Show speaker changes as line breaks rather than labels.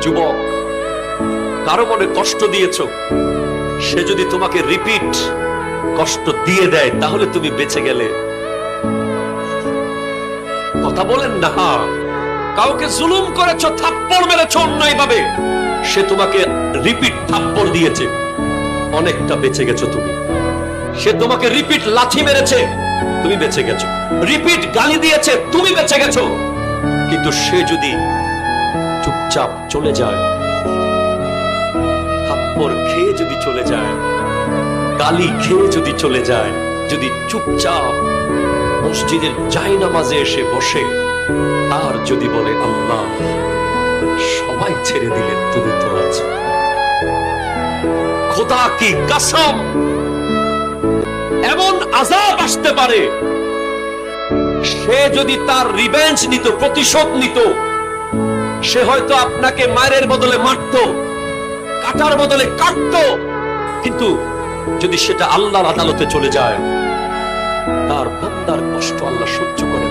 যুবক, কারো মনে কষ্ট দিয়েছো, সে যদি তোমাকে রিপিট কষ্ট দিয়ে দেয় তাহলে তুমি বেঁচে গেলে। কথা বলেন না। কাউকে জুলুম করেছো, থাপ্পড় মেরেছো অন্যায় ভাবে, সে তোমাকে রিপিট থাপ্পড় দিয়েছে, অনেকটা বেঁচে গেছো তুমি। সে তোমাকে রিপিট লাথি মেরেছে, তুমি বেঁচে গেছো। রিপিট গালি দিয়েছে, তুমি বেঁচে গেছো। কিন্তু সে যদি চুপচাপ চলে যায়, থাপ্পড় খেয়ে যদি চলে যায়, গালি খেয়ে যদি চলে যায়, যদি চুপচাপ মসজিদের জায়নামাজে এসে বসে আর যদি বলে আল্লাহ সবাই ছেড়ে দিলে তুমি তো আছো, খোদা কি কসম, এমন আযাব আসতে পারে, সে যদি তার রিভেঞ্জ নিত, প্রতিশোধ নিত, সে হয়তো আপনাকে মায়ের বদলে মারতো, কাটার বদলে কাটতো। কিন্তু যদি সেটা আল্লাহর আদালতে চলে যায়, তার বান্দার কষ্ট আল্লাহ সহ্য করে